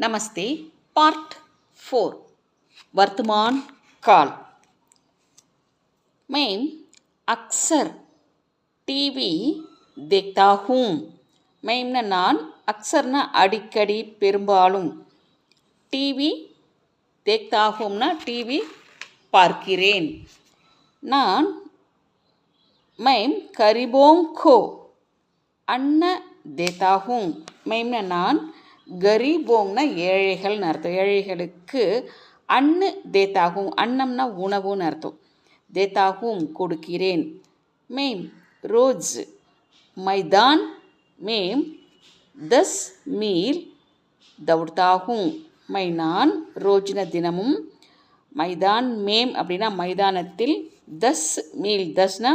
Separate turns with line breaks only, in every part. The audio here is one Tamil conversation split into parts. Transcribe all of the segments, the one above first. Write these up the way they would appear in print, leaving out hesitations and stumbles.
नमस्ते पार्ट 4 वर्तमान काल। मैं अक्सर टीवी देखता हूँ। मैं நான் அக்சர்னா அடிக்கடி பெரும்பாலும் டிவி देखता हूँனா டிவி பார்க்கிறேன். நான் मैं गरीबों को अन्न देता हूँ. मैं நான் கரீபோங்னா ஏழைகள்னு அர்த்தம். ஏழைகளுக்கு அன்னு தேத்தாகும். அன்னம்னா உணவுன்னு அர்த்தம். தேத்தாகும் கொடுக்கிறேன். மேம் ரோஸ் மைதான் மேம் 10 மீல் தவுர்த்தாகும். நான் ரோஜின தினமும் மைதான் மேம் அப்படின்னா மைதானத்தில் 10 மீல் 10னா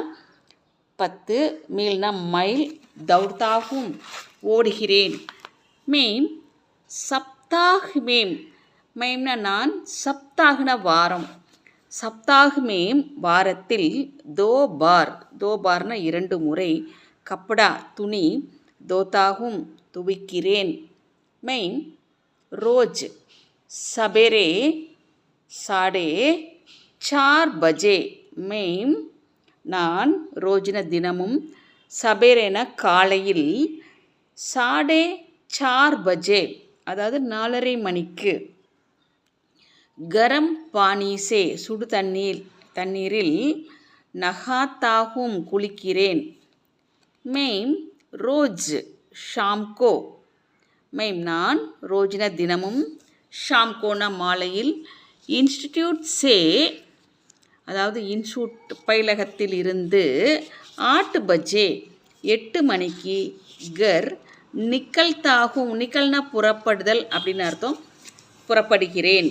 10 மீல்னா மைல் தவுர்த்தாகும் ஓடுகிறேன். மேம் சப்தாஹ் மேம் மேம்னா நான் சப்தாகன வாரம். சப்தாஹ் மேம் வாரத்தில் தோ பார்னா 2 முறை கப்படா துணி தோத்தாகும் துவிக்கிறேன். மேம் ரோஜ் சபேரே 4:30 பஜே மேம் நான் ரோஜின தினமும் சபேரேன காலையில் 4:30 பஜே அதாவது 4:30 மணிக்கு கரம் பானீசே சுடு தண்ணீரில் நகாத்தாகும் குளிக்கிறேன். மேம் ரோஜ் ஷாம்கோ மேம் நான் ரோஜின தினமும் ஷாம்கோனா மாலையில் இன்ஸ்டிடியூட் சே அதாவது இன்ஸ்டியூட் பயிலகத்தில் இருந்து 8 பஜே 8 மணிக்கு கர் நிக்கல்தாகும். நிக்கல்னா புறப்படுதல் அப்படின்னு அர்த்தம். புறப்படுகிறேன்.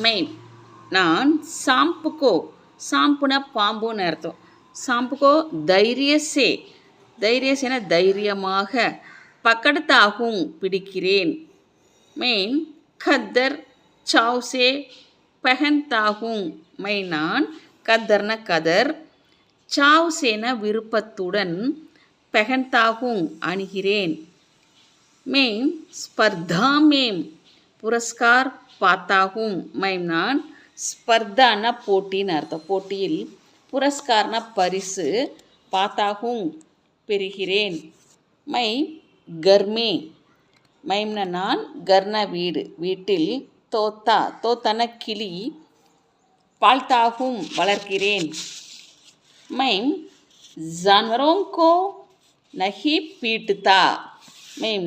மேம் நான் சாம்புனா பாம்புன்னு அர்த்தம். சாம்புக்கோ தைரியசேன தைரியமாக பக்கடத்தாகும் பிடிக்கிறேன். மேம் கத்தர் சாவ்சே பகன்தாகும் நான் கத்தர்ன கதர் சாவ்சேன விருப்பத்துடன் பகன்தாகும் அணுகிறேன். மேம் ஸ்பர்தா மேம் புரஸ்கார் பாத்தாகும் நான் ஸ்பர்தான போட்டின்னு அர்த்தம். போட்டியில் புரஸ்கார்னா பரிசு பாத்தாகும் பெறுகிறேன். மை கர்மே மைம்னா நான் கர்னா வீட்டில் தோத்தான கிளி பால்தாகும் வளர்க்கிறேன். मैम जानवरों को नहीं पीटता मैम